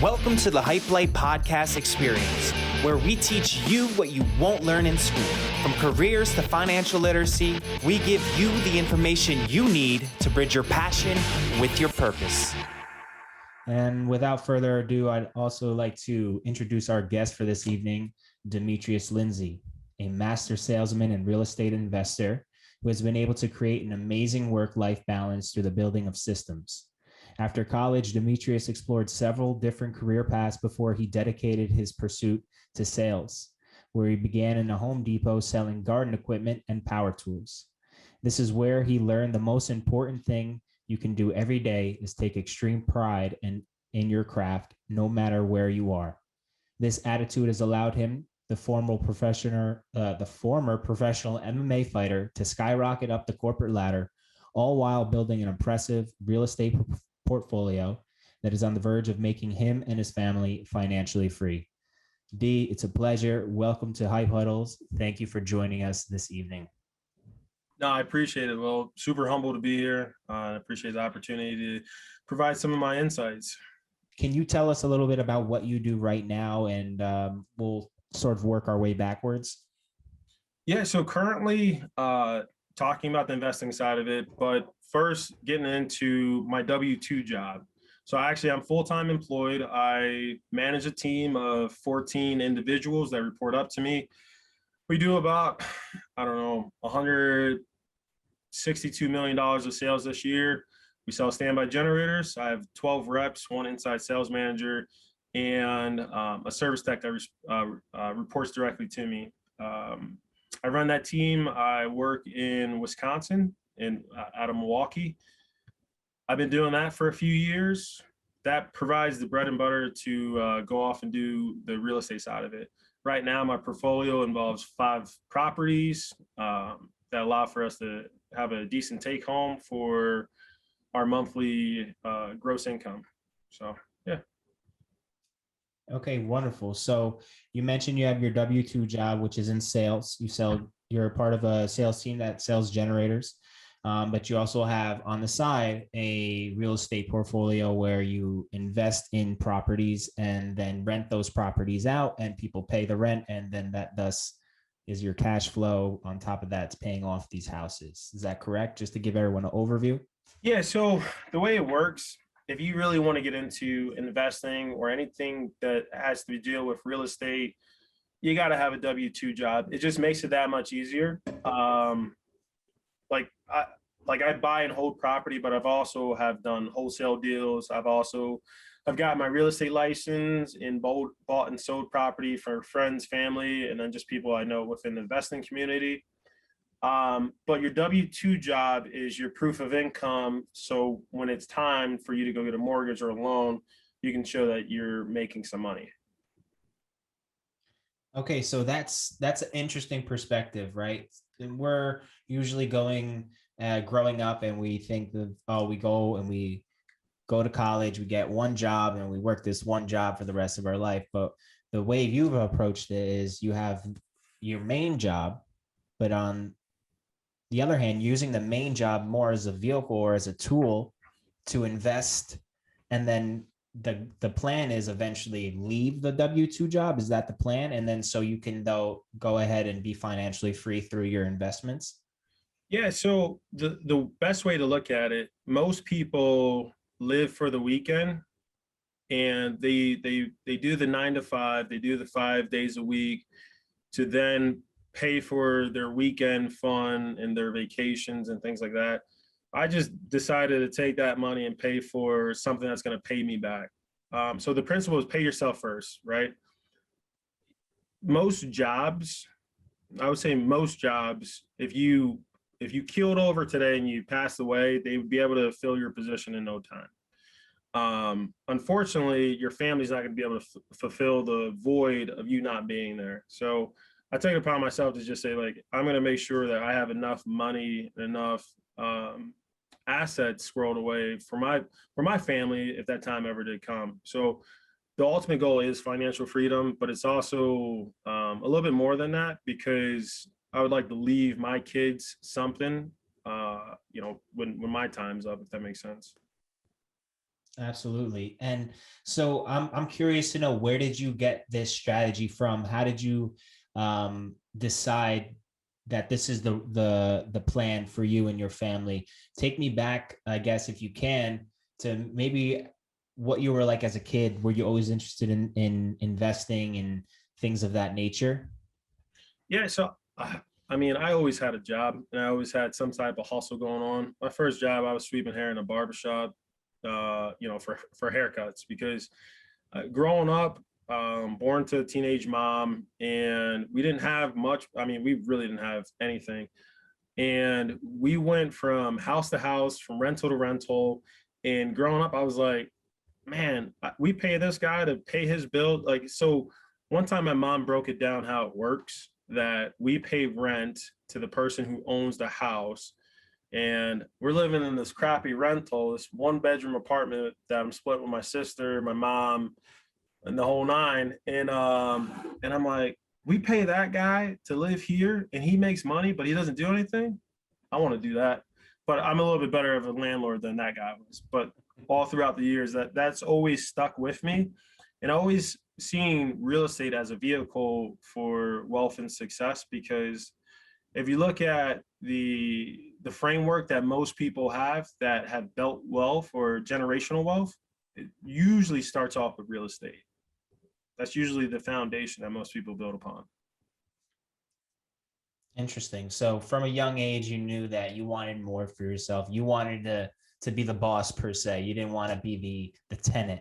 Welcome to the Hype Life Podcast Experience, where we teach you what you won't learn in school. From careers to financial literacy, we give you the information you need to bridge your passion with your purpose. And without further ado, I'd also like to introduce our guest for this evening, Demetrius Lindsey, a master salesman and real estate investor who has been able to create an amazing work-life balance through the building of systems. After college, Demetrius explored several different career paths before he dedicated his pursuit to sales, where he began in a Home Depot selling garden equipment and power tools. This is where he learned the most important thing you can do every day is take extreme pride in your craft, no matter where you are. This attitude has allowed him, the former professional MMA fighter, to skyrocket up the corporate ladder, all while building an impressive real estate portfolio that is on the verge of making him and his family financially free. D, it's a pleasure. Welcome to HypeHuddles. Thank you for joining us this evening. No, I appreciate it. Well, super humble to be here. I appreciate the opportunity to provide some of my insights. Can you tell us a little bit about what you do right now, and we'll sort of work our way backwards? Yeah, so currently talking about the investing side of it, but first getting into my W-2 job. So I'm full-time employed. I manage a team of 14 individuals that report up to me. We do about, $162 million of sales this year. We sell standby generators. I have 12 reps, one inside sales manager, and a service tech that reports directly to me. I run that team. I work in Wisconsin and out of Milwaukee. I've been doing that for a few years. That provides the bread and butter to go off and do the real estate side of it. Right now, my portfolio involves 5 properties that allow for us to have a decent take home for our monthly gross income. So, yeah. Okay, wonderful. So you mentioned you have your W-2 job, which is in sales. You're a part of a sales team that sells generators, but you also have on the side a real estate portfolio where you invest in properties and then rent those properties out, and people pay the rent, and then that thus is your cash flow. On top of that, it's paying off these houses. Is that correct? Just to give everyone an overview. Yeah, so the way it works, if you really want to get into investing or anything that has to deal with real estate, you got to have a W-2 job. It just makes it that much easier. I buy and hold property, but I've also have done wholesale deals. I've got my real estate license and bought and sold property for friends, family, and then just people I know within the investing community. But your W-2 job is your proof of income. So when it's time for you to go get a mortgage or a loan, you can show that you're making some money. Okay, so that's an interesting perspective, right? And we're usually growing up, and we think that, we go to college, we get one job, and we work this one job for the rest of our life. But the way you've approached it is you have your main job, but on the other hand, using the main job more as a vehicle or as a tool to invest, and then the plan is eventually leave the W-2 job. Is that the plan? And then so you can go ahead and be financially free through your investments? Yeah, so the best way to look at it, most people live for the weekend, and they do the 9 to 5, they do the 5 days a week to then pay for their weekend fun and their vacations and things like that. I just decided to take that money and pay for something that's going to pay me back. So the principle is pay yourself first, right? Most jobs, if you keeled over today and you passed away, they would be able to fill your position in no time. Unfortunately, your family's not going to be able to fulfill the void of you not being there. So I take it upon myself to just say, I'm going to make sure that I have enough money, enough assets squirreled away for my family if that time ever did come. So the ultimate goal is financial freedom, but it's also a little bit more than that, because I would like to leave my kids something, when my time's up, if that makes sense. Absolutely. And so I'm curious to know, where did you get this strategy from? How did you decide that this is the plan for you and your family? Take me back, I guess, if you can, to maybe what you were like as a kid. Were you always interested in investing and things of that nature? Yeah, so I mean, I always had a job and I always had some type of hustle going on. My first job, I was sweeping hair in a barbershop, for haircuts because growing up, born to a teenage mom, and we didn't have much. I mean, we really didn't have anything. And we went from house to house, from rental to rental. And growing up, I was like, man, we pay this guy to pay his bill. Like, so one time my mom broke it down how it works, that we pay rent to the person who owns the house. And we're living in this crappy rental, this 1-bedroom apartment that I'm split with my sister, my mom, and the whole nine. And I'm like, we pay that guy to live here and he makes money, but he doesn't do anything. I want to do that. But I'm a little bit better of a landlord than that guy was. But all throughout the years, that's always stuck with me, and always seeing real estate as a vehicle for wealth and success. Because if you look at the framework that most people have that have built wealth or generational wealth, it usually starts off with real estate. That's usually the foundation that most people build upon. Interesting. So from a young age, you knew that you wanted more for yourself. You wanted to be the boss per se. You didn't want to be the tenant.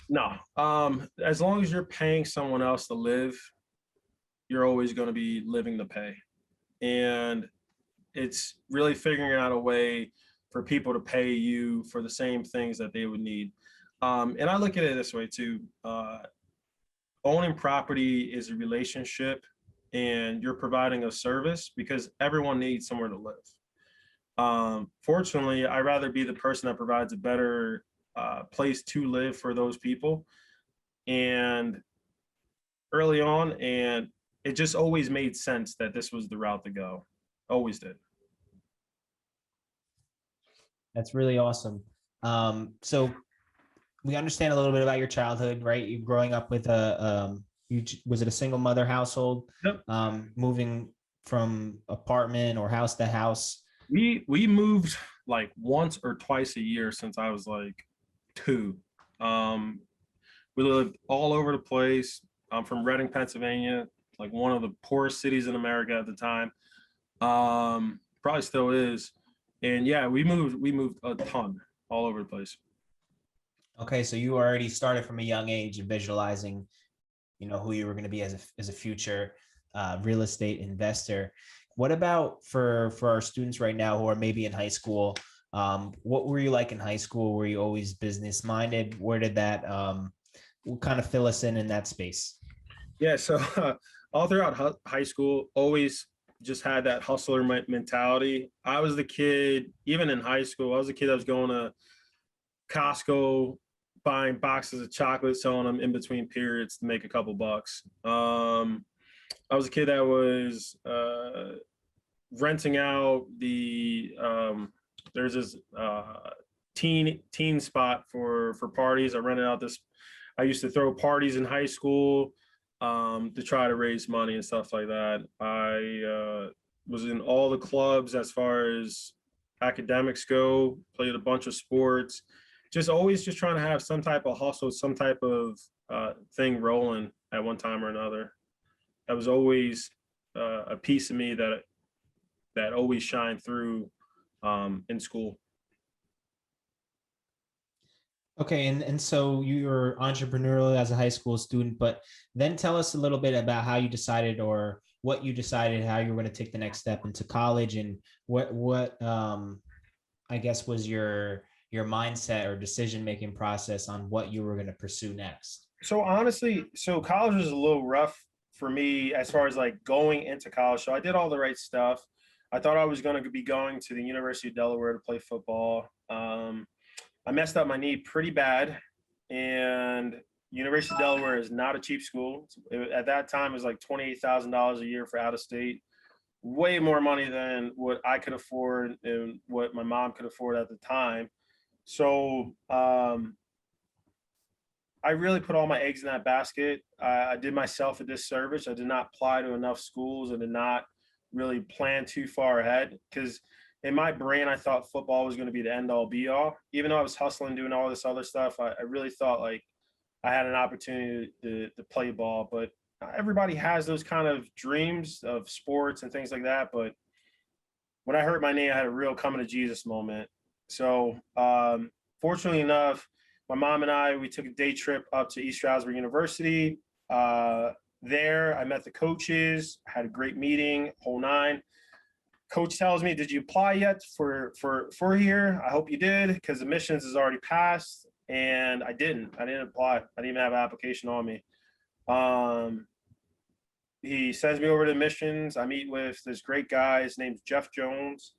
No, as long as you're paying someone else to live, you're always going to be living to pay. And it's really figuring out a way for people to pay you for the same things that they would need. And I look at it this way too. Owning property is a relationship, and you're providing a service because everyone needs somewhere to live. Fortunately, I'd rather be the person that provides a better place to live for those people. And early on, and it just always made sense that this was the route to go. Always did. That's really awesome. So we understand a little bit about your childhood, right? You growing up with was it a single mother household? Yep. Moving from apartment or house to house. We moved like once or twice a year since I was like 2. We lived all over the place. I'm from Reading, Pennsylvania, like one of the poorest cities in America at the time. Probably still is. And yeah, we moved a ton all over the place. Okay, so you already started from a young age visualizing, who you were going to be as a future real estate investor. What about for our students right now who are maybe in high school? What were you like in high school? Were you always business minded? Where did that kind of fill us in that space? Yeah, so all throughout high school, always just had that hustler mentality. I was the kid, even in high school, I was the kid that was going to Costco, buying boxes of chocolate, selling them in between periods to make a couple bucks. I was a kid that was renting out there's this teen spot for parties. I rented out this. I used to throw parties in high school to try to raise money and stuff like that. I was in all the clubs as far as academics go, played a bunch of sports, just always just trying to have some type of hustle, some type of thing rolling at one time or another. That was always a piece of me that always shined through in school. Okay, and so you were entrepreneurial as a high school student, but then tell us a little bit about how you decided, or what you decided, how you were going to take the next step into college, and what I guess was your mindset or decision making process on what you were going to pursue next. So honestly, so college was a little rough for me as far as like going into college. So I did all the right stuff. I thought I was going to be going to the University of Delaware to play football. I messed up my knee pretty bad, and University of Delaware is not a cheap school. At that time, it was like $28,000 a year for out of state, way more money than what I could afford and what my mom could afford at the time. So I really put all my eggs in that basket. I did myself a disservice. I did not apply to enough schools. I did not really plan too far ahead because in my brain, I thought football was going to be the end all be all. Even though I was hustling, doing all this other stuff, I really thought like I had an opportunity to play ball. But everybody has those kind of dreams of sports and things like that. But when I hurt my knee, I had a real coming to Jesus moment. So fortunately enough, my mom and I, we took a day trip up to East Stroudsburg University. There, I met the coaches, had a great meeting, whole nine. Coach tells me, "Did you apply yet for here? I hope you did, because admissions is already passed." And I didn't. I didn't apply. I didn't even have an application on me. He sends me over to admissions. I meet with this great guy. His name's Jeff Jones.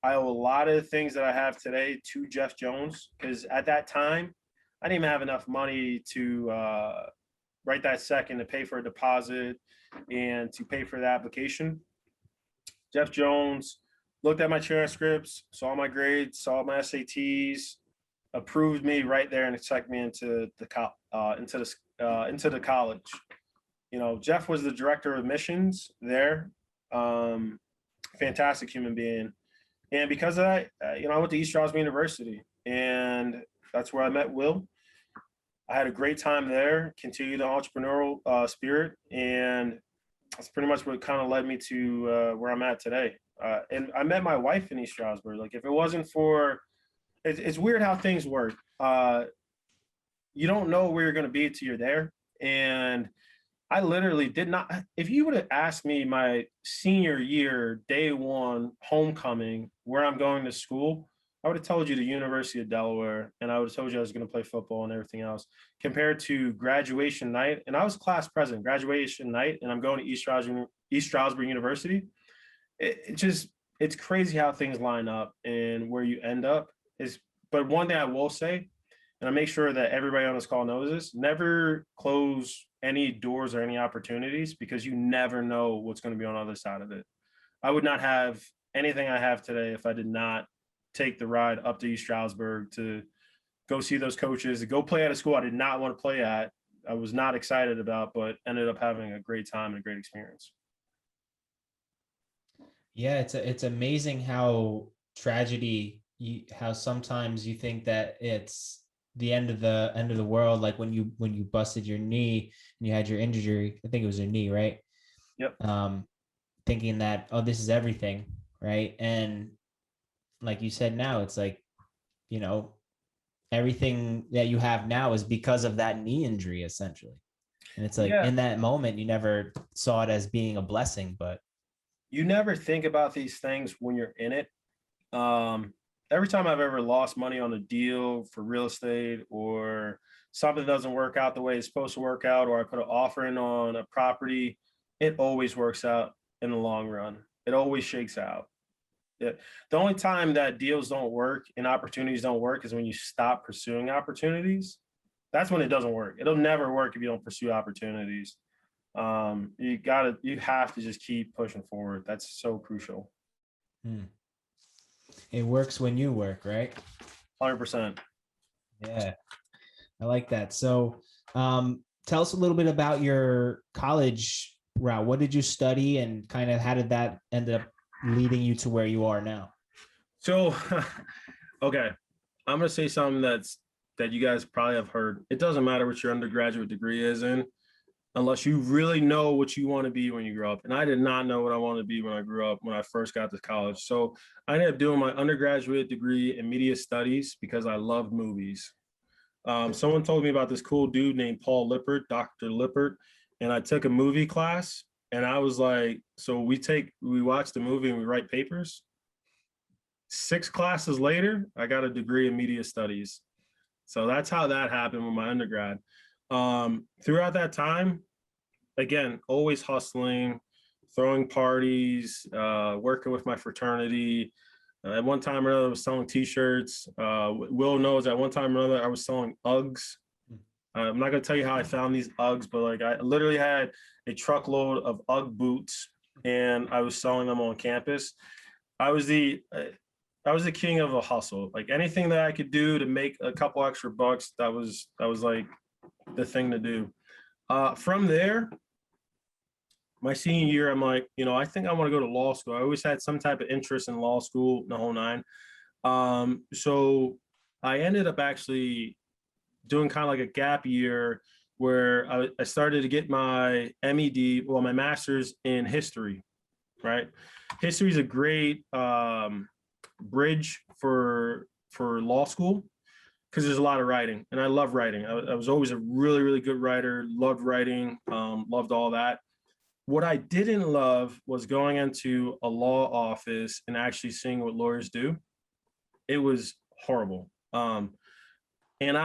I owe a lot of the things that I have today to Jeff Jones because at that time, I didn't even have enough money to right that second to pay for a deposit and to pay for the application. Jeff Jones looked at my transcripts, saw my grades, saw my SATs, approved me right there and accepted me into the college. You know, Jeff was the director of admissions there. Fantastic human being. And because of that, I went to East Stroudsburg University, and that's where I met Will. I had a great time there, continued the entrepreneurial spirit, and that's pretty much what kind of led me to where I'm at today. And I met my wife in East Stroudsburg. Like, if it wasn't for, it's weird how things work. You don't know where you're going to be until you're there. And I literally did not, if you would have asked me my senior year, day one, homecoming, where I'm going to school, I would have told you the University of Delaware, and I would have told you I was going to play football and everything else. Compared to graduation night, and I was class president, graduation night, and I'm going to East Stroudsburg University. It's crazy how things line up and where you end up is. But one thing I will say, and I make sure that everybody on this call knows this: never close any doors or any opportunities because you never know what's going to be on the other side of it. I would not have anything I have today if I did not take the ride up to East Stroudsburg to go see those coaches, to go play at a school I did not want to play at. I was not excited about, but ended up having a great time and a great experience. Yeah, it's amazing how how sometimes you think that it's the end of the world, like when you busted your knee and you had your injury. I think it was your knee, right? Yep. Thinking that, oh, this is everything, right? And like you said, now it's like, everything that you have now is because of that knee injury, essentially. And it's like, in that moment, you never saw it as being a blessing, but you never think about these things when you're in it. Every time I've ever lost money on a deal for real estate, or something doesn't work out the way it's supposed to work out, or I put an offer in on a property, it always works out in the long run. It always shakes out. The only time that deals don't work and opportunities don't work is when you stop pursuing opportunities. That's when it doesn't work. It'll never work if you don't pursue opportunities. You have to just keep pushing forward. That's so crucial. It works when you work, right? 100%. Yeah, I like that. So tell us a little bit about your college route. What did you study, and kind of how did that end up leading you to where you are now? So, okay, I'm going to say something that you guys probably have heard. It doesn't matter what your undergraduate degree is in, unless you really know what you want to be when you grow up. And I did not know what I wanted to be when I grew up, when I first got to college. So I ended up doing my undergraduate degree in media studies because I loved movies. Someone told me about this cool dude named Paul Lippert, Dr. Lippert, and I took a movie class, and I was like, so we watch the movie and we write papers. 6 classes later, I got a degree in media studies. So that's how that happened with my undergrad. Throughout that time, again, always hustling, throwing parties, working with my fraternity. At one time or another, I was selling T-shirts. Will knows at one time or another, I was selling Uggs. I'm not going to tell you how I found these Uggs, but like I literally had a truckload of Ugg boots, and I was selling them on campus. I was the king of a hustle. Like anything that I could do to make a couple extra bucks, that was like the thing to do. From there, my senior year, I'm like, I think I want to go to law school. I always had some type of interest in law school, the whole nine. So I ended up actually doing kind of like a gap year where I started to get my MED, my master's in history, right? History is a great bridge for law school because there's a lot of writing, and I love writing. I was always a really, really good writer, loved writing, loved all that. What I didn't love was going into a law office and actually seeing what lawyers do. It was horrible. And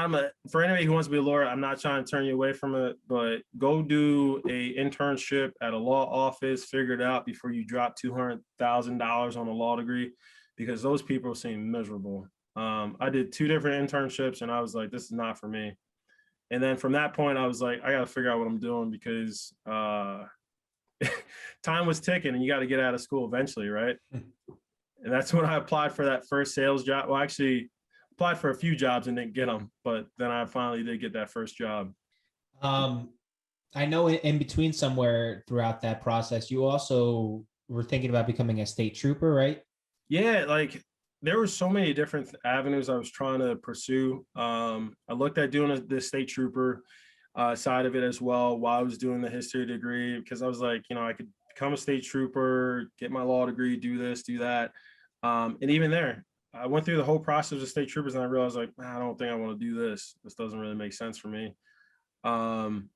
for anybody who wants to be a lawyer, I'm not trying to turn you away from it, but go do a internship at a law office, figure it out before you drop $200,000 on a law degree, because those people seem miserable. I did 2 different internships and I was like, this is not for me. And then from that point, I was like, I got to figure out what I'm doing, because time was ticking and you got to get out of school eventually, right? And that's when I applied for that first sales job. Well, actually, applied for a few jobs and didn't get them, but then I finally did get that first job. I know in between somewhere throughout that process, you also were thinking about becoming a state trooper, right? Yeah, like there were so many different avenues I was trying to pursue. I looked at doing the state trooper side of it as well while I was doing the history degree, because I was like, I could become a state trooper, get my law degree, do this, do that. And even there, I went through the whole process of state troopers and I realized like, I don't think I want to do this. This doesn't really make sense for me. And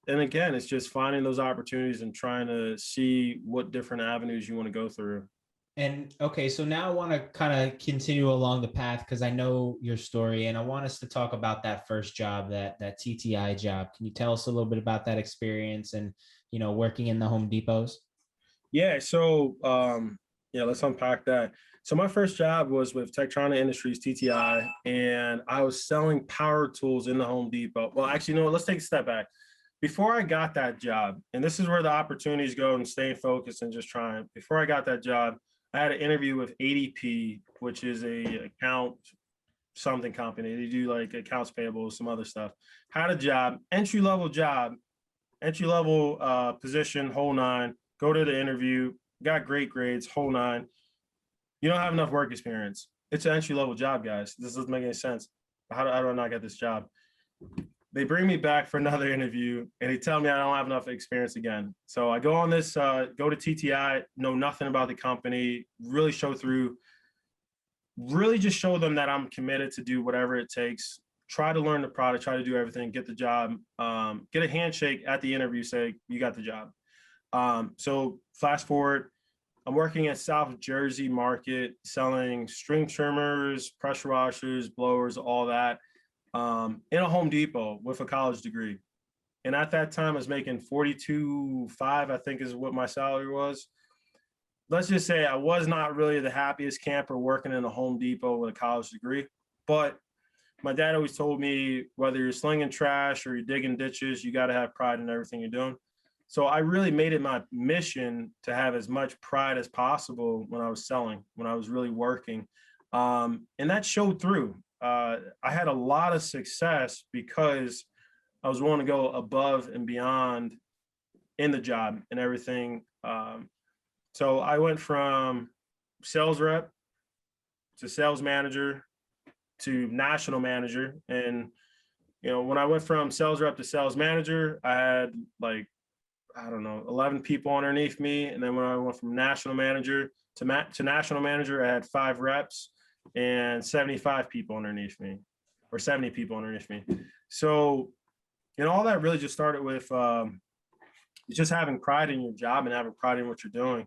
again, it's just finding those opportunities and trying to see what different avenues you want to go through. And okay, so now I want to kind of continue along the path because I know your story and I want us to talk about that first job, that TTI job. Can you tell us a little bit about that experience and, working in the Home Depots? Yeah. So, let's unpack that. So my first job was with Tektronic Industries, TTI, and I was selling power tools in the Home Depot. Well, actually, let's take a step back. Before I got that job, and this is where the opportunities go and staying focused and just trying. Before I got that job, I had an interview with ADP, which is a account something company. They do like accounts payable, some other stuff. Had a job, entry level position, whole nine. Go to the interview, got great grades, whole nine. You don't have enough work experience. It's an entry level job, guys. This doesn't make any sense. How do I not get this job? They bring me back for another interview and they tell me I don't have enough experience again. So I go on this, go to TTI, know nothing about the company, really just show them that I'm committed to do whatever it takes, try to learn the product, try to do everything, get the job, get a handshake at the interview, say, you got the job. So fast forward, I'm working at South Jersey Market, selling string trimmers, pressure washers, blowers, all that, in a Home Depot with a college degree. And at that time, I was making $42,500, I think is what my salary was. Let's just say I was not really the happiest camper working in a Home Depot with a college degree. But my dad always told me, whether you're slinging trash or you're digging ditches, you got to have pride in everything you're doing. So I really made it my mission to have as much pride as possible when I was selling, when I was really working. And that showed through. I had a lot of success because I was willing to go above and beyond in the job and everything. So I went from sales rep to sales manager to national manager. And, when I went from sales rep to sales manager, I had 11 people underneath me. And then when I went from national manager to national manager, I had 5 reps and 75 people underneath me, or 70 people underneath me. So, all that really just started with just having pride in your job and having pride in what you're doing.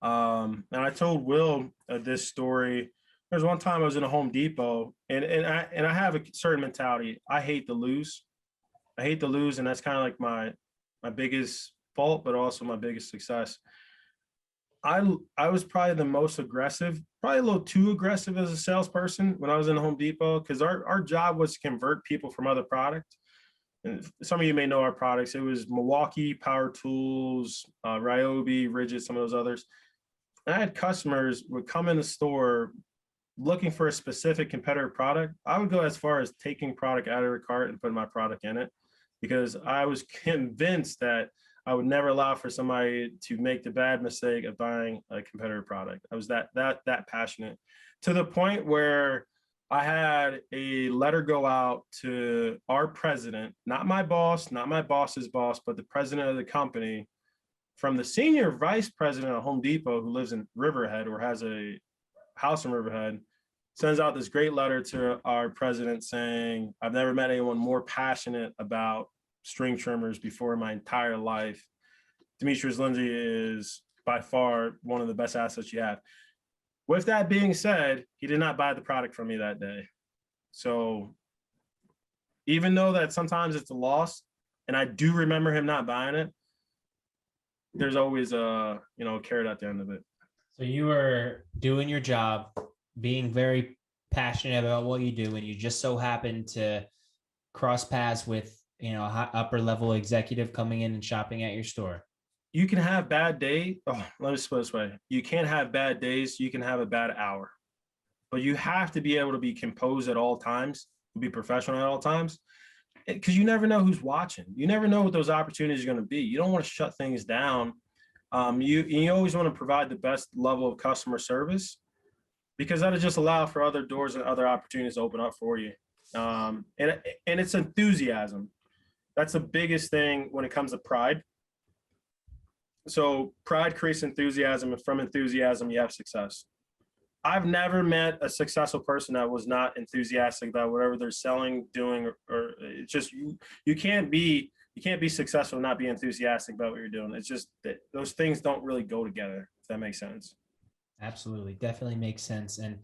And I told Will this story. There's one time I was in a Home Depot, and I have a certain mentality. I hate to lose. And that's kind of like my biggest fault, but also my biggest success. I was probably the most aggressive, probably a little too aggressive as a salesperson when I was in the Home Depot, because our job was to convert people from other products. And some of you may know our products. It was Milwaukee, Power Tools, Ryobi, Rigid, some of those others. I had customers would come in the store looking for a specific competitor product. I would go as far as taking product out of their cart and putting my product in it, because I was convinced that I would never allow for somebody to make the bad mistake of buying a competitor product. I was that passionate, to the point where I had a letter go out to our president, not my boss, not my boss's boss, but the president of the company, from the senior vice president of Home Depot, who lives in Riverhead or has a house in Riverhead, sends out this great letter to our president saying, I've never met anyone more passionate about string trimmers before in my entire life. Demetrius Lindsey is by far one of the best assets you have. With that being said, he did not buy the product from me that day. So even though that sometimes it's a loss, and I do remember him not buying it, there's always a carrot at the end of it. So you were doing your job, being very passionate about what you do, and you just so happened to cross paths with upper level executive coming in and shopping at your store. You can have bad days. Oh, let me put it this way. You can't have bad days. You can have a bad hour, but you have to be able to be composed at all times, be professional at all times, because you never know who's watching. You never know what those opportunities are going to be. You don't want to shut things down. You always want to provide the best level of customer service, because that'll just allow for other doors and other opportunities to open up for you. And it's enthusiasm. That's the biggest thing when it comes to pride. So pride creates enthusiasm, and from enthusiasm, you have success. I've never met a successful person that was not enthusiastic about whatever they're selling, doing, or it's just you can't be successful and not be enthusiastic about what you're doing. It's just that those things don't really go together, if that makes sense. Absolutely. Definitely makes sense. And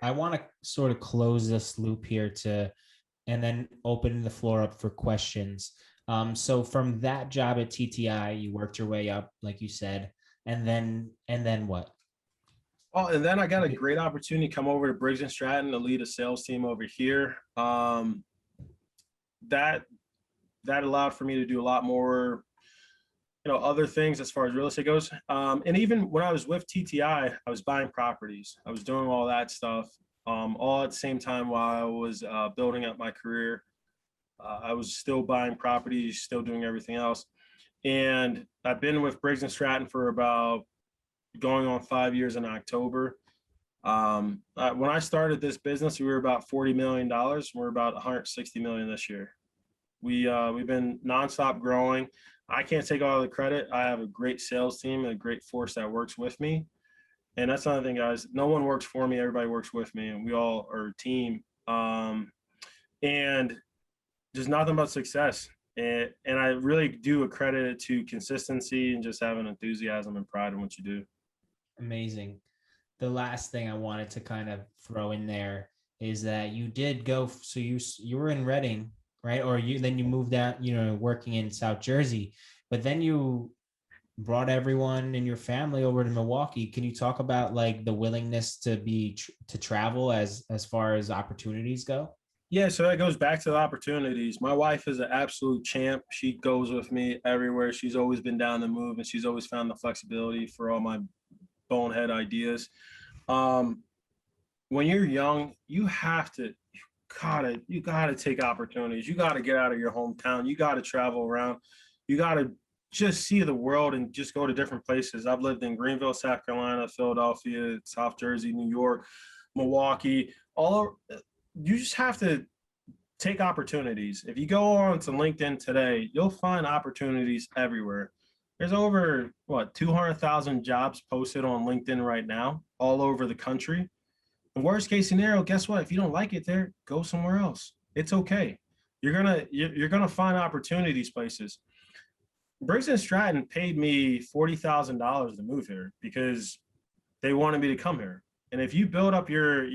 I want to sort of close this loop here and then open the floor up for questions. So from that job at TTI, you worked your way up, like you said, and then what? Oh, and then I got a great opportunity to come over to Briggs & Stratton to lead a sales team over here. That allowed for me to do a lot more, other things as far as real estate goes. And even when I was with TTI, I was buying properties. I was doing all that stuff, all at the same time while I was building up my career. I was still buying properties, still doing everything else. And I've been with Briggs & Stratton for about going on 5 years in October. When I started this business, we were about $40 million. We're about $160 million this year. We've been nonstop growing. I can't take all the credit. I have a great sales team and a great force that works with me. And that's another thing, guys. No one works for me. Everybody works with me, and we all are a team. And just nothing but success. And I really do accredit it to consistency and just having enthusiasm and pride in what you do. Amazing. The last thing I wanted to kind of throw in there is that you did go, so you were in Reading, right? Or then you moved out, working in South Jersey, but then you brought everyone in your family over to Milwaukee. Can you talk about like the willingness to travel as far as opportunities go? Yeah, so that goes back to the opportunities. My wife is an absolute champ. She goes with me everywhere. She's always been down to move, and she's always found the flexibility for all my bonehead ideas. When you're young, you gotta take opportunities. You gotta get out of your hometown. You gotta travel around. You gotta just see the world and just go to different places. I've lived in Greenville, South Carolina, Philadelphia, South Jersey, New York, Milwaukee, you just have to take opportunities. If you go on to LinkedIn today, you'll find opportunities everywhere. There's over 200,000 jobs posted on LinkedIn right now, all over the country. The worst case scenario, guess what? If you don't like it there, go somewhere else. It's okay. You're gonna find opportunities places. Briggs & Stratton paid me $40,000 to move here because they wanted me to come here. And if you build up your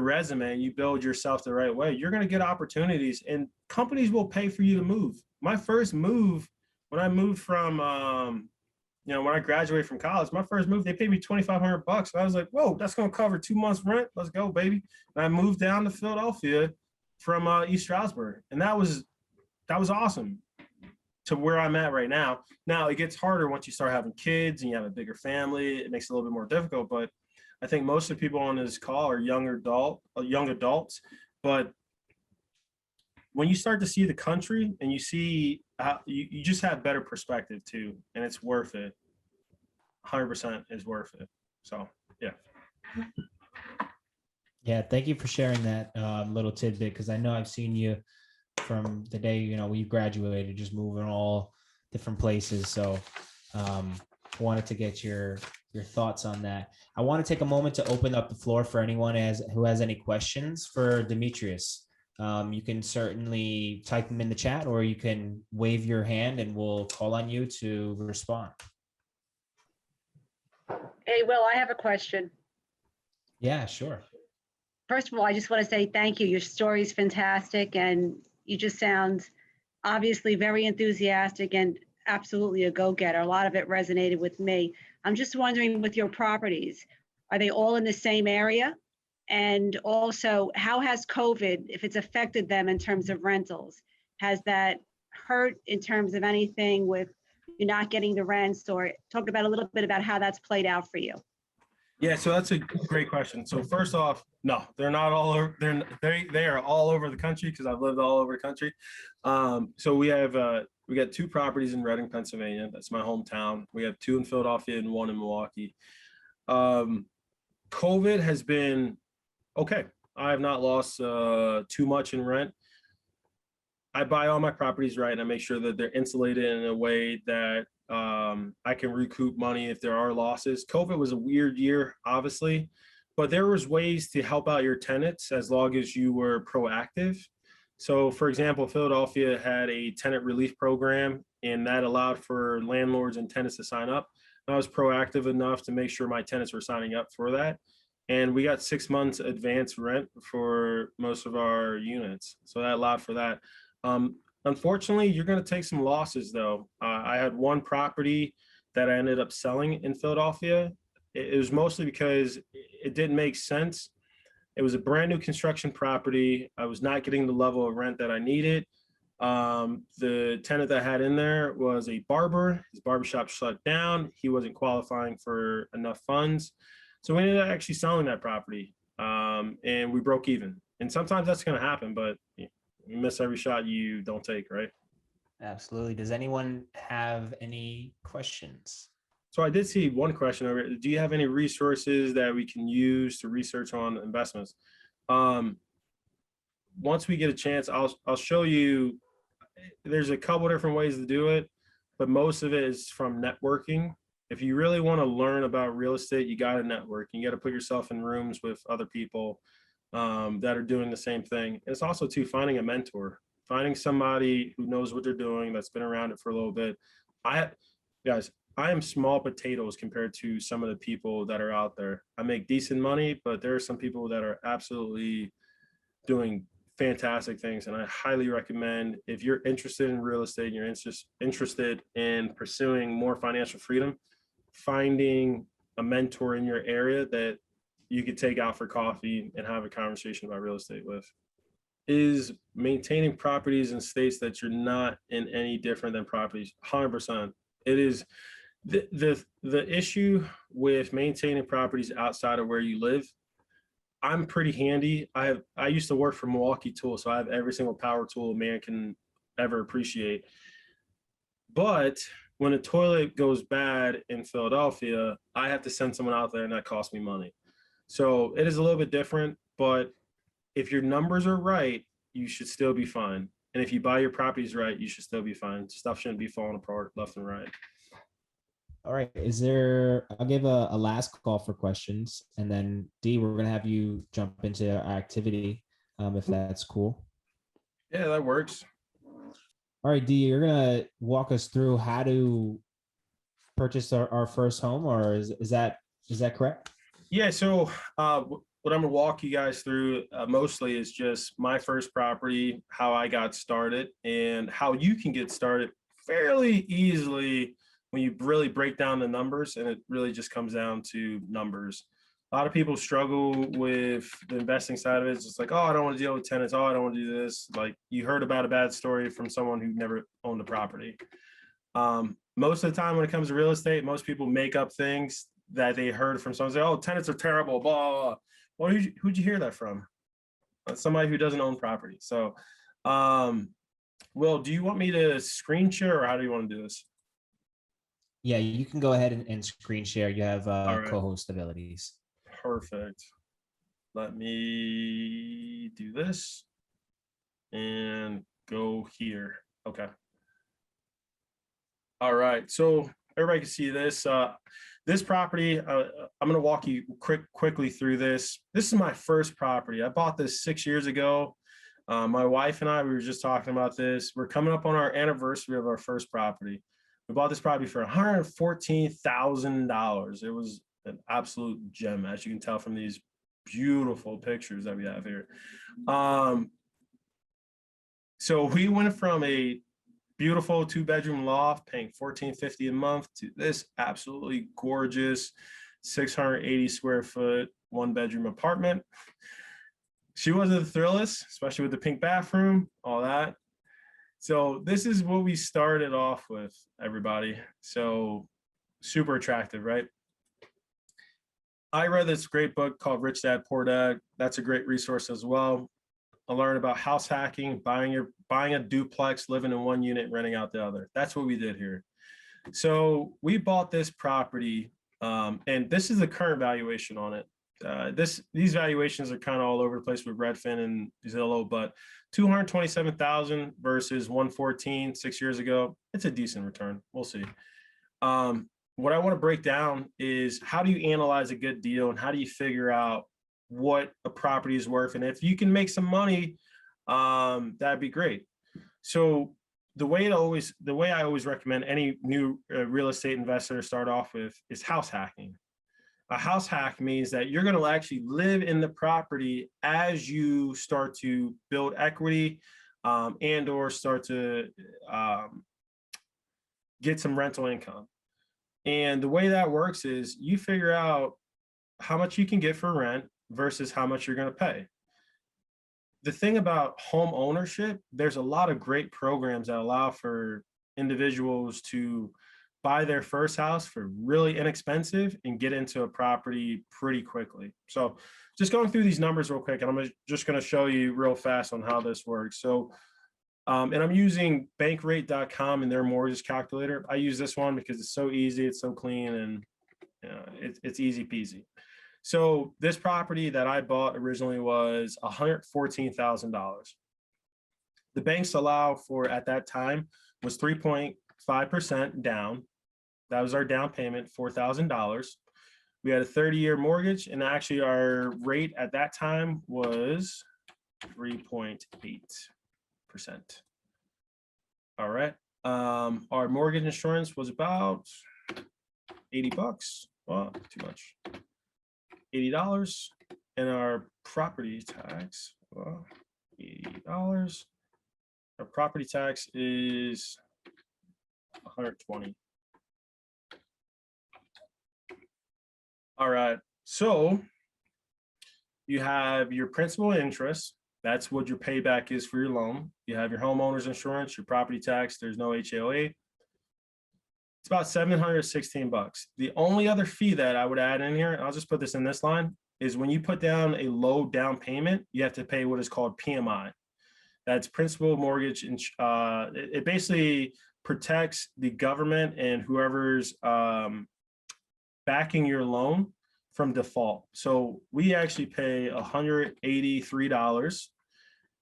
resume, you build yourself the right way, you're going to get opportunities, and companies will pay for you to move. My first move, when I moved from, when I graduated from college, my first move, they paid me $2,500. I was like, whoa, that's going to cover 2 months rent. Let's go, baby. And I moved down to Philadelphia from East Stroudsburg. And that was awesome. to where I'm at right now. Now it gets harder once you start having kids and you have a bigger family. It makes it a little bit more difficult, but I think most of the people on this call are young adults. But when you start to see the country and you see how you just have better perspective too, and it's worth it. 100% is worth it. So yeah. Yeah, thank you for sharing that little tidbit, because I know I've seen you from the day, you graduated, just moving all different places. So wanted to get your thoughts on that. I want to take a moment to open up the floor for anyone who has any questions for Demetrius. You can certainly type them in the chat, or you can wave your hand and we'll call on you to respond. Hey, Will, I have a question. Yeah, sure. First of all, I just want to say thank you. Your story is fantastic, and you just sound obviously very enthusiastic and absolutely a go-getter. A lot of it resonated with me. I'm just wondering, with your properties, are they all in the same area? And also, how has COVID, if it's affected them in terms of rentals, has that hurt in terms of anything with you not getting the rents? Or talk about a little bit about how that's played out for you. Yeah, so that's a great question. So first off, no, they're not all over. They are all over the country, because I've lived all over the country. So we got 2 properties in Reading, Pennsylvania. That's my hometown. We have 2 in Philadelphia and 1 in Milwaukee. COVID has been okay. I have not lost too much in rent. I buy all my properties right, and I make sure that they're insulated in a way that I can recoup money if there are losses. COVID was a weird year, obviously, but there was ways to help out your tenants as long as you were proactive. So for example, Philadelphia had a tenant relief program, and that allowed for landlords and tenants to sign up. I was proactive enough to make sure my tenants were signing up for that. And we got 6 months advance rent for most of our units. So that allowed for that. Unfortunately, you're going to take some losses, though. I had 1 property that I ended up selling in Philadelphia. It was mostly because it didn't make sense. It was a brand new construction property. I was not getting the level of rent that I needed. The tenant that I had in there was a barber. His barbershop shut down. He wasn't qualifying for enough funds. So we ended up actually selling that property, and we broke even. And sometimes that's going to happen, but you miss every shot you don't take, right? Absolutely. Does anyone have any questions? So I did see one question over here. Do you have any resources that we can use to research on investments? Once we get a chance, I'll show you. There's a couple different ways to do it, but most of it is from networking. If you really want to learn about real estate, you got to network. You got to put yourself in rooms with other people that are doing the same thing. It's also too finding a mentor, finding somebody who knows what they're doing, that's been around it for a little bit. I am small potatoes compared to some of the people that are out there. I make decent money, but there are some people that are absolutely doing fantastic things. And I highly recommend, if you're interested in real estate and you're interested in pursuing more financial freedom, finding a mentor in your area that you could take out for coffee and have a conversation about real estate with. Is maintaining properties in states that you're not in any different than properties. 100%. It is the issue with maintaining properties outside of where you live. I'm pretty handy. I used to work for Milwaukee Tool, so I have every single power tool a man can ever appreciate. But when a toilet goes bad in Philadelphia, I have to send someone out there, and that costs me money. So it is a little bit different, but if your numbers are right, you should still be fine. And if you buy your properties right, you should still be fine. Stuff shouldn't be falling apart left and right. All right. I'll give a last call for questions, and then D, we're going to have you jump into our activity, if that's cool. Yeah, that works. All right, D, you're going to walk us through how to purchase our first home, or is that correct? Yeah. So what I'm going to walk you guys through mostly is just my first property, how I got started, and how you can get started fairly easily when you really break down the numbers, and it really just comes down to numbers. A lot of people struggle with the investing side of it. It's just like, oh, I don't want to deal with tenants. Oh, I don't want to do this. Like you heard about a bad story from someone who never owned a property. Most of the time when it comes to real estate, most people make up things that they heard from someone say, oh, tenants are terrible, blah, blah, blah. Well, who'd you hear that from? Somebody who doesn't own property. So, Will, do you want me to screen share or how do you want to do this? Yeah, you can go ahead and screen share. You have All right. co-host abilities. Perfect. Let me do this and go here. Okay. All right. So everybody can see this. This property, I'm going to walk you quickly through this. This is my first property. I bought this 6 years ago. My wife and I, we were just talking about this. We're coming up on our anniversary of our first property. We bought this property for $114,000. It was an absolute gem, as you can tell from these beautiful pictures that we have here. So we went from a beautiful 2-bedroom loft paying $1,450 a month to this absolutely gorgeous 680 square foot 1-bedroom apartment. She wasn't the thrillest, especially with the pink bathroom, all that. So this is what we started off with, everybody. So super attractive, right? I read this great book called Rich Dad, Poor Dad. That's a great resource as well. I learned about house hacking, buying a duplex, living in one unit, renting out the other. That's what we did here. So we bought this property, and this is the current valuation on it. These valuations are kind of all over the place with Redfin and Zillow, but $227,000 versus $114 6 years ago. It's a decent return. We'll see. What I want to break down is how do you analyze a good deal and how do you figure out what a property is worth, and if you can make some money, that'd be great. So the way I always recommend any new real estate investor to start off with is house hacking. A house hack means that you're going to actually live in the property as you start to build equity and or start to get some rental income. And the way that works is you figure out how much you can get for rent versus how much you're going to pay. The thing about home ownership, there's a lot of great programs that allow for individuals to buy their first house for really inexpensive and get into a property pretty quickly. So just going through these numbers real quick, and I'm just going to show you real fast on how this works. So, and I'm using bankrate.com and their mortgage calculator. I use this one because it's so easy, it's so clean, and it's easy peasy. So this property that I bought originally was $114,000. The banks allow for, at that time, was 3.5% down. That was our down payment, $4,000. We had a 30-year mortgage, and actually our rate at that time was 3.8%. All right. Our mortgage insurance was about $80. Well, too much. $80, and our property tax, well, $80. Our property tax is $120. All right, so you have your principal and interest. That's what your payback is for your loan. You have your homeowner's insurance, your property tax. There's no HOA. It's about $716. The only other fee that I would add in here, and I'll just put this in this line, is when you put down a low down payment, you have to pay what is called PMI. That's principal mortgage. It basically protects the government and whoever's backing your loan from default. So we actually pay $183,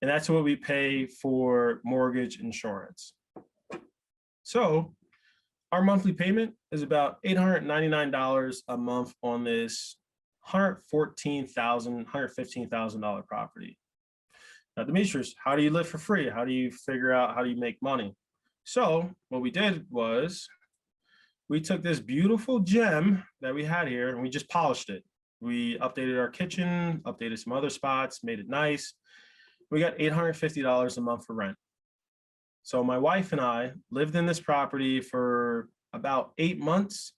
and that's what we pay for mortgage insurance. So our monthly payment is about $899 a month on this $115,000 property. Now, Demetrius, how do you live for free? How do you figure out how do you make money? So what we did was we took this beautiful gem that we had here and we just polished it. We updated our kitchen, updated some other spots, made it nice. We got $850 a month for rent. So my wife and I lived in this property for about 8 months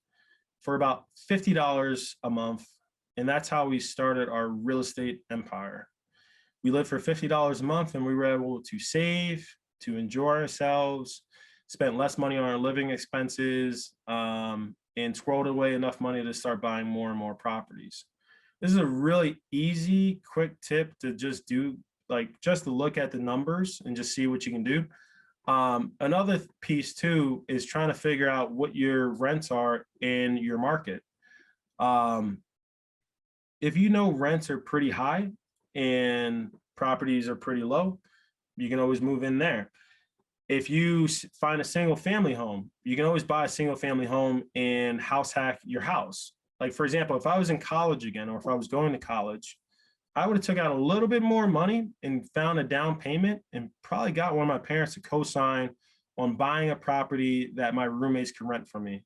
for about $50 a month And that's how we started our real estate empire. We lived for $50 a month, and we were able to save, to enjoy ourselves, spent less money on our living expenses, and squirreled away enough money to start buying more and more properties. This is a really easy, quick tip to just do, like just to look at the numbers and just see what you can do. Another piece too is trying to figure out what your rents are in your market. If you know rents are pretty high and properties are pretty low, you can always move in there. If you find a single family home, you can always buy a single family home and house hack your house. Like, for example, if I was in college again, or if I was going to college, I would have took out a little bit more money and found a down payment and probably got one of my parents to co-sign on buying a property that my roommates can rent for me.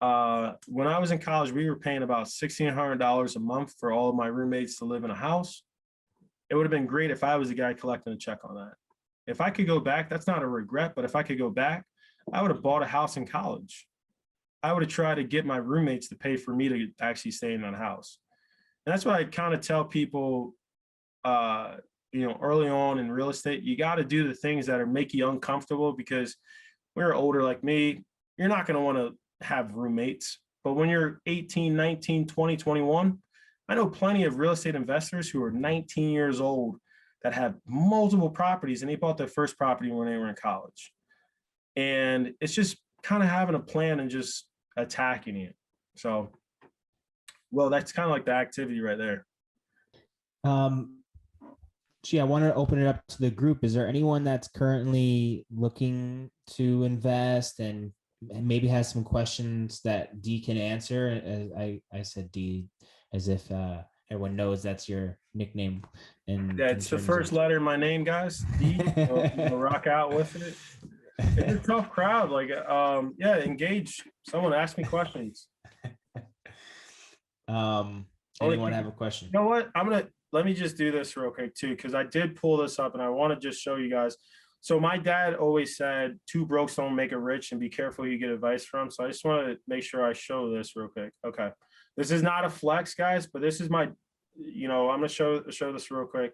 When I was in college, we were paying about $1,600 a month for all of my roommates to live in a house. It would have been great if I was the guy collecting a check on that. If I could go back, that's not a regret, but if I could go back, I would have bought a house in college. I would have tried to get my roommates to pay for me to actually stay in that house. And that's what I kind of tell people, early on in real estate. You got to do the things that are make you uncomfortable, because when you're older like me, you're not going to want to have roommates. But when you're 18, 19, 20, 21, I know plenty of real estate investors who are 19 years old that have multiple properties, and they bought their first property when they were in college. And it's just kind of having a plan and just attacking it. So, well, that's kind of like the activity right there. Gee, I wanted to open it up to the group. Is there anyone that's currently looking to invest and maybe has some questions that D can answer? As I said D, as if everyone knows that's your nickname. And yeah, it's the first letter in my name, guys. D. So rock out with it. It's a tough crowd. Like, engage. Someone ask me questions. Anyone have a question? You know what? Let me just do this real quick too, because I did pull this up and I want to just show you guys. So my dad always said, 2 brokes don't make it rich, and be careful who you get advice from. So I just want to make sure I show this real quick. Okay. This is not a flex, guys, but this is my, I'm going to show this real quick.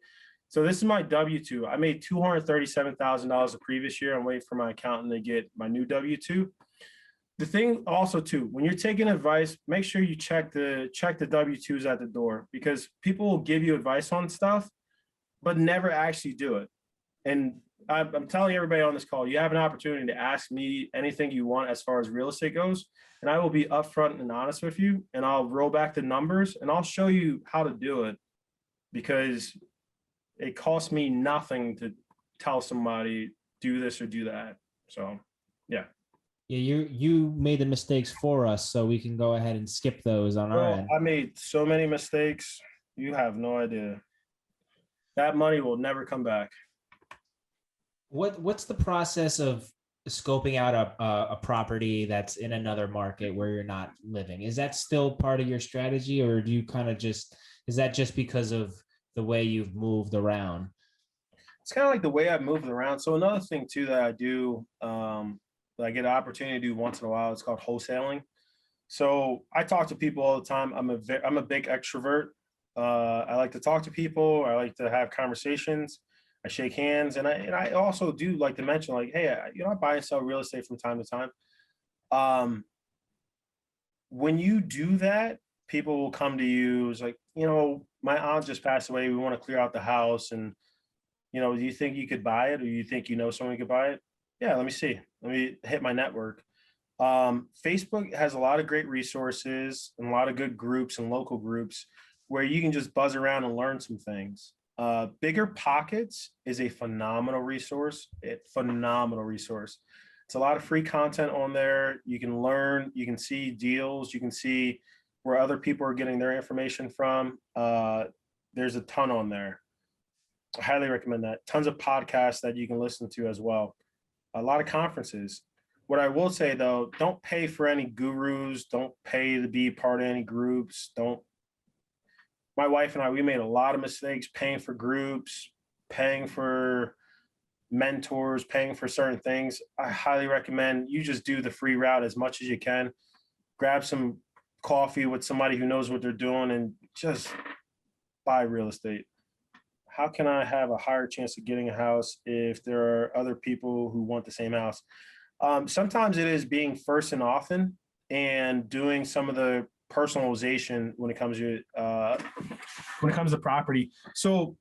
So this is my W-2. I made $237,000 the previous year. I'm waiting for my accountant to get my new W-2. The thing also too, when you're taking advice, make sure you check the W-2s at the door, because people will give you advice on stuff, but never actually do it. And I'm telling everybody on this call, you have an opportunity to ask me anything you want as far as real estate goes, and I will be upfront and honest with you, and I'll roll back the numbers and I'll show you how to do it, because it costs me nothing to tell somebody do this or do that. So, yeah. Yeah, you made the mistakes for us, so we can go ahead and skip those on our end. I made so many mistakes. You have no idea. That money will never come back. What's the process of scoping out a property that's in another market where you're not living? Is that still part of your strategy, or do you kind of is that just because of the way you've moved around? It's kind of like the way I've moved around. So another thing too that I do, I get an opportunity to do once in a while, it's called wholesaling. So I talk to people all the time. I'm a big extrovert. I like to talk to people. I like to have conversations. I shake hands, and I also do like to mention, like, hey, I buy and sell real estate from time to time. When you do that, people will come to you. It's like, my aunt just passed away. We want to clear out the house, and do you think you could buy it, or you think someone could buy it? Yeah, let me see. Let me hit my network. Facebook has a lot of great resources and a lot of good groups and local groups where you can just buzz around and learn some things. Bigger Pockets is a phenomenal resource. It's a lot of free content on there. You can learn, you can see deals, you can see where other people are getting their information from. There's a ton on there. I highly recommend that. Tons of podcasts that you can listen to as well. A lot of conferences. What I will say though, don't pay for any gurus. Don't pay to be part of any groups. My wife and I, we made a lot of mistakes paying for groups, paying for mentors, paying for certain things. I highly recommend you just do the free route as much as you can. Grab some coffee with somebody who knows what they're doing and just buy real estate. How can I have a higher chance of getting a house if there are other people who want the same house? Sometimes it is being first and often and doing some of the personalization when it comes to property. So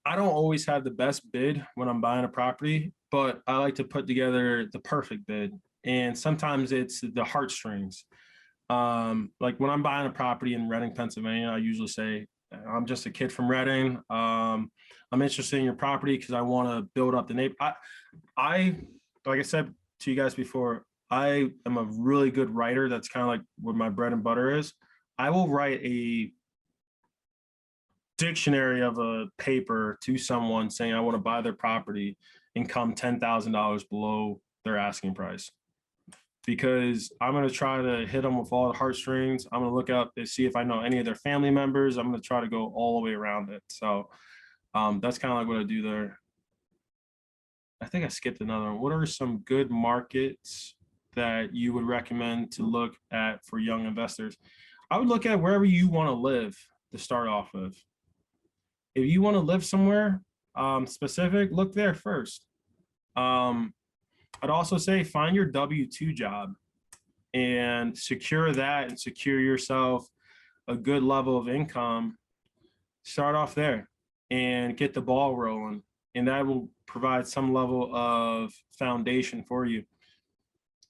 I don't always have the best bid when I'm buying a property, but I like to put together the perfect bid. And sometimes it's the heartstrings. Like when I'm buying a property in Reading, Pennsylvania, I usually say, I'm just a kid from Reading. I'm interested in your property because I want to build up the neighborhood. Like I said to you guys before, I am a really good writer. That's kind of like what my bread and butter is. I will write a dictionary of a paper to someone saying I want to buy their property and come $10,000 below their asking price, because I'm going to try to hit them with all the heartstrings. I'm going to look up to see if I know any of their family members. I'm going to try to go all the way around it. So that's kind of like what I do there. I think I skipped another one. What are some good markets that you would recommend to look at for young investors? I would look at wherever you want to live to start off with. If you want to live somewhere specific, look there first. I'd also say find your W-2 job and secure that and secure yourself a good level of income. Start off there and get the ball rolling, and that will provide some level of foundation for you.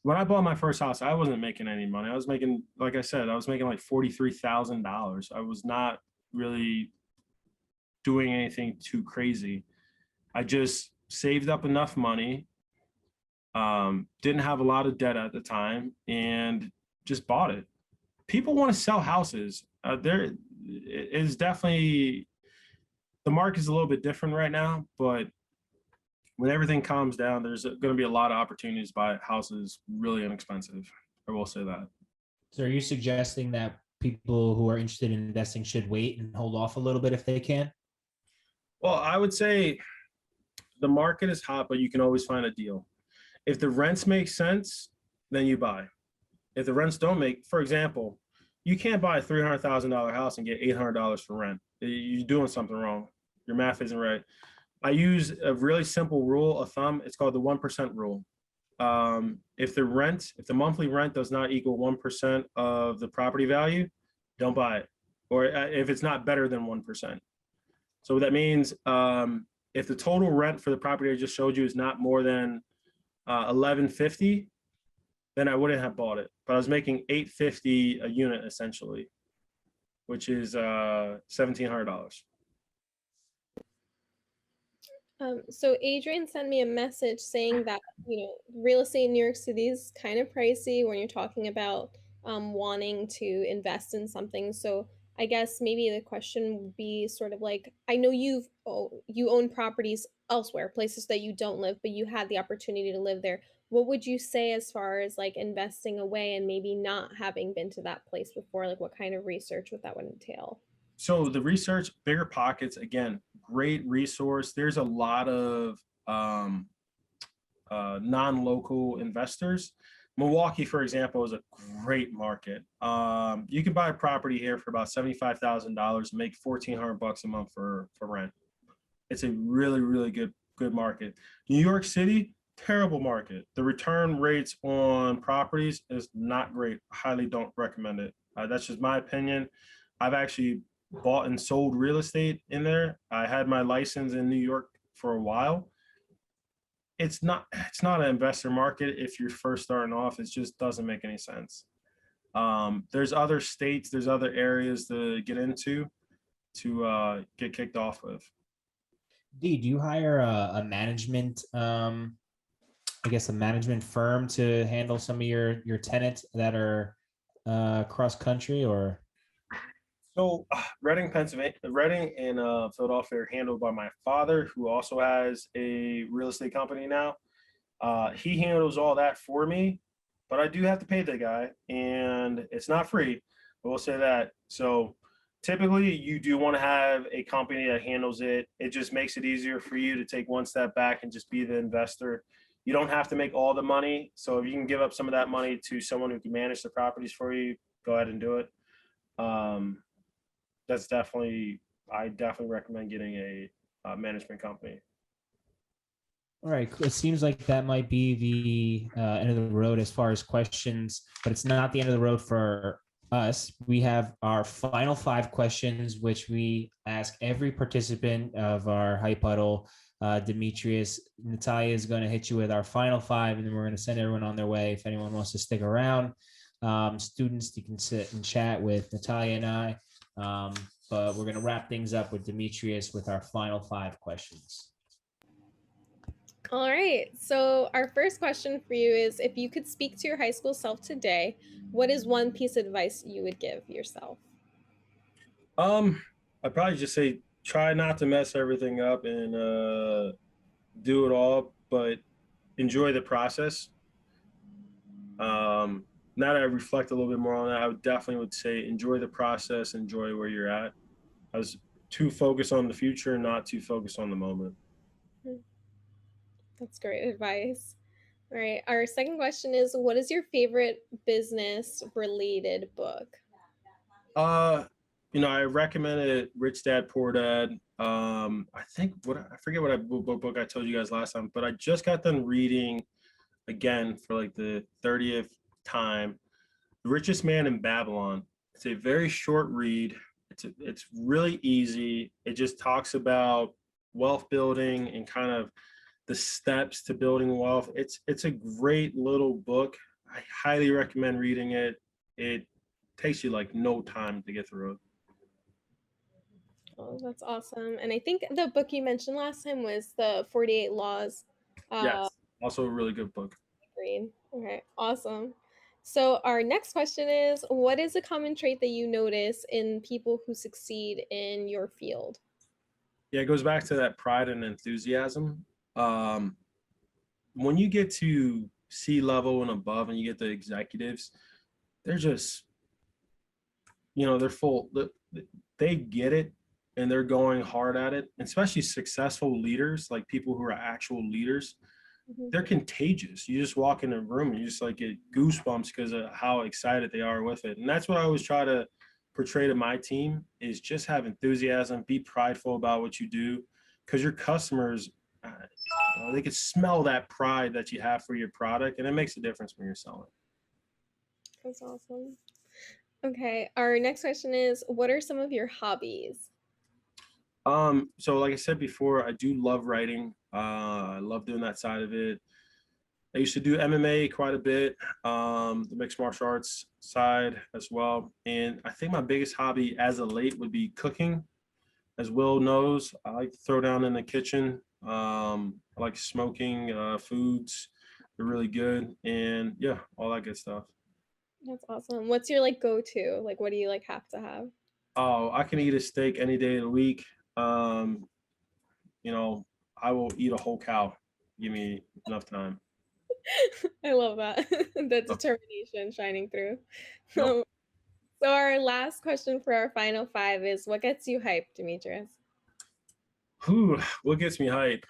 When I bought my first house, I wasn't making any money. I was making, like I said, I was making like $43,000. I was not really doing anything too crazy. I just saved up enough money, didn't have a lot of debt at the time, and just bought it. People want to sell houses. There is definitely, the market is a little bit different right now, but when everything calms down, there's going to be a lot of opportunities to buy houses really inexpensive. I will say that. So are you suggesting that people who are interested in investing should wait and hold off a little bit if they can? Well, I would say the market is hot, but you can always find a deal. If the rents make sense, then you buy. If the rents don't make, for example, you can't buy a $300,000 house and get $800 for rent. You're doing something wrong. Your math isn't right. I use a really simple rule of thumb. It's called the 1% rule. If the monthly rent does not equal 1% of the property value, don't buy it. Or if it's not better than 1%. So that means if the total rent for the property I just showed you is not more than $1,150, then I wouldn't have bought it. But I was making $850 a unit essentially, which is $1,700. So Adrian sent me a message saying that, real estate in New York City is kind of pricey when you're talking about wanting to invest in something. So I guess maybe the question would be sort of like, I know you own properties elsewhere, places that you don't live, but you had the opportunity to live there. What would you say as far as like investing away and maybe not having been to that place before? Like what kind of research would that entail? So the research, Bigger Pockets, again, great resource. There's a lot of non-local investors. Milwaukee, for example, is a great market. You can buy a property here for about $75,000 and make $1,400 a month for rent. It's a really, really good market. New York City, terrible market. The return rates on properties is not great. I highly don't recommend it. That's just my opinion. I've actually bought and sold real estate in there. I had my license in New York for a while. It's not an investor market if you're first starting off. It just doesn't make any sense. There's other states, there's other areas to get into to get kicked off with. Do you hire a management, a management firm to handle some of your tenants that are cross country, or? So Reading, Pennsylvania, Reading and Philadelphia are handled by my father, who also has a real estate company now. He handles all that for me, but I do have to pay the guy, and it's not free. I will say that. So typically, you do want to have a company that handles it. It just makes it easier for you to take one step back and just be the investor. You don't have to make all the money. So if you can give up some of that money to someone who can manage the properties for you, go ahead and do it. That's definitely, I definitely recommend getting a management company. All right. It seems like that might be the end of the road as far as questions, but it's not the end of the road for us. We have our final 5 questions, which we ask every participant of our HypeHuddle. Demetrius, Natalia is going to hit you with our final 5, and then we're going to send everyone on their way. If anyone wants to stick around, students, you can sit and chat with Natalia and I. But we're going to wrap things up with Demetrius with our final 5 questions. All right. So our first question for you is, if you could speak to your high school self today, what is one piece of advice you would give yourself? I'd probably just say try not to mess everything up and do it all, but enjoy the process. Now that I reflect a little bit more on that, I would definitely would say enjoy the process, enjoy where you're at. I was too focused on the future, not too focused on the moment. That's great advice. All right. Our second question is, what is your favorite business related book? I recommended Rich Dad Poor Dad. I forget what book I told you guys last time, but I just got done reading again for like the 30th time, The Richest Man in Babylon. It's a very short read. It's really easy. It just talks about wealth building and kind of the steps to building wealth. It's a great little book. I highly recommend reading it. It takes you like no time to get through it. Oh, that's awesome. And I think the book you mentioned last time was the 48 Laws. Yes, also a really good book. Agreed. Okay, awesome. So our next question is, what is a common trait that you notice in people who succeed in your field? Yeah, it goes back to that pride and enthusiasm. When you get to C-level and above and you get the executives, they're just, they're full, they get it and they're going hard at it, especially successful leaders, like people who are actual leaders. They're contagious. You just walk in a room and you just like get goosebumps because of how excited they are with it. And that's what I always try to portray to my team is just have enthusiasm, be prideful about what you do, because your customers, they can smell that pride that you have for your product, and it makes a difference when you're selling. That's awesome. Okay, our next question is, what are some of your hobbies? So like I said before, I do love writing. I love doing that side of it. I used to do MMA quite a bit, the mixed martial arts side as well. And I think my biggest hobby as of late would be cooking. As Will knows, I like to throw down in the kitchen. I like smoking foods. They're really good. And yeah, all that good stuff. That's awesome. What's your go-to? What do you have to have? Oh, I can eat a steak any day of the week. I will eat a whole cow. Give me enough time. I love that. The determination shining through. Yep. So our last question for our final 5 is, what gets you hyped, Demetrius? What gets me hyped?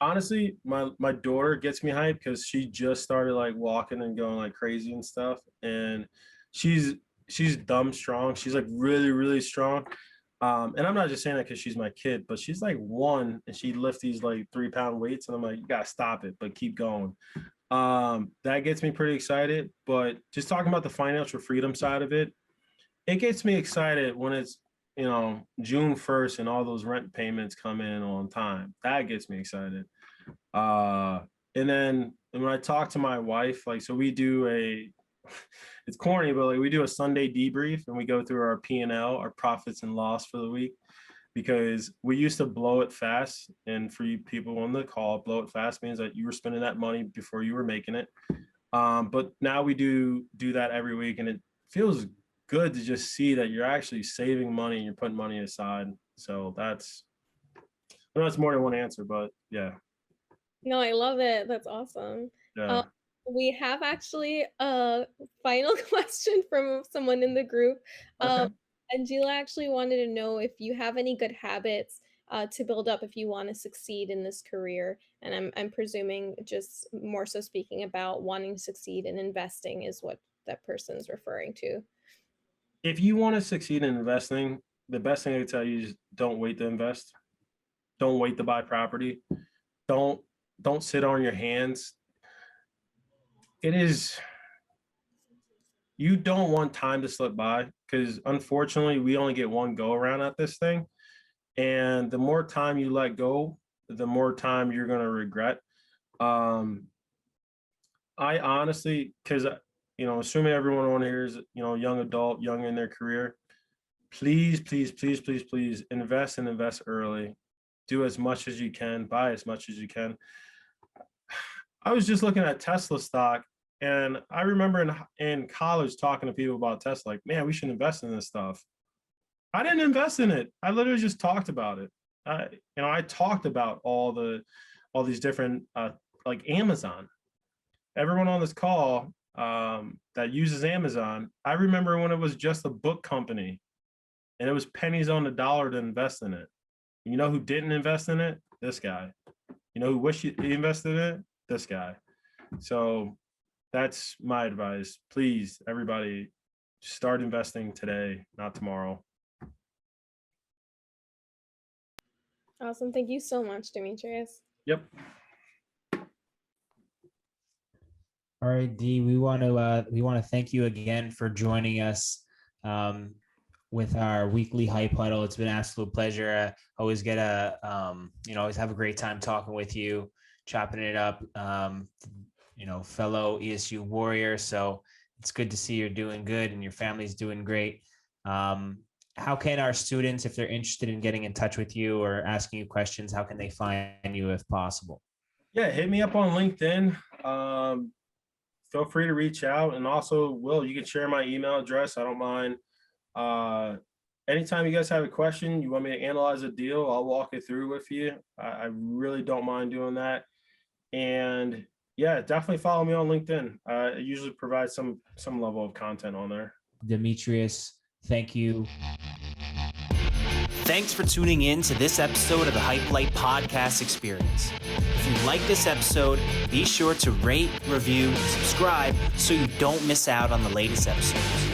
Honestly, my daughter gets me hyped because she just started walking and going crazy and stuff. And she's dumb strong. She's really, really strong. And I'm not just saying that because she's my kid, but she's 1 and she lifts these 3-pound weights, and I'm like, you gotta stop it, but keep going. That gets me pretty excited. But just talking about the financial freedom side of it, it gets me excited when it's June 1st and all those rent payments come in on time. That gets me excited. And then when I talk to my wife, so we do it's corny, but we do a Sunday debrief and we go through our P&L, our profits and loss for the week, because we used to blow it fast. And for you people on the call, blow it fast means that you were spending that money before you were making it. But now we do that every week, and it feels good to just see that you're actually saving money and you're putting money aside. So I know it's more than one answer, but yeah. No, I love it. That's awesome. Yeah. We have actually a final question from someone in the group. Okay. Angela actually wanted to know if you have any good habits to build up if you want to succeed in this career. And I'm presuming just more so speaking about wanting to succeed in investing is what that person's referring to. If you want to succeed in investing, the best thing I can tell you is don't wait to invest. Don't wait to buy property. Don't sit on your hands. You don't want time to slip by, because unfortunately we only get one go around at this thing. And the more time you let go, the more time you're going to regret. I honestly, because, assuming everyone on here is, young adult, young in their career, please, please, please, please, please invest and invest early. Do as much as you can, buy as much as you can. I was just looking at Tesla stock, and I remember in college talking to people about Tesla, like, man, we should invest in this stuff. I didn't invest in it. I literally just talked about it. I talked about all these different, like Amazon. Everyone on this call that uses Amazon, I remember when it was just a book company and it was pennies on the dollar to invest in it. You know who didn't invest in it? This guy. You know who wished he invested in it? This guy. So that's my advice. Please, everybody, start investing today, not tomorrow. Awesome. Thank you so much, Demetrius. Yep. All right, Dee, we want to thank you again for joining us with our weekly HypeHuddle. It's been an absolute pleasure. I always get always have a great time talking with you, chopping it up. Fellow ESU warrior. So it's good to see you're doing good and your family's doing great. How can our students, if they're interested in getting in touch with you or asking you questions, how can they find you if possible? Yeah, hit me up on LinkedIn. Feel free to reach out. And also, Will, you can share my email address. I don't mind. Anytime you guys have a question, you want me to analyze a deal, I'll walk it through with you. I really don't mind doing that. And yeah, definitely follow me on LinkedIn. I usually provide some level of content on there. Demetrius, thank you. Thanks for tuning in to this episode of the HypeLight Podcast Experience. If you like this episode, be sure to rate, review, subscribe so you don't miss out on the latest episodes.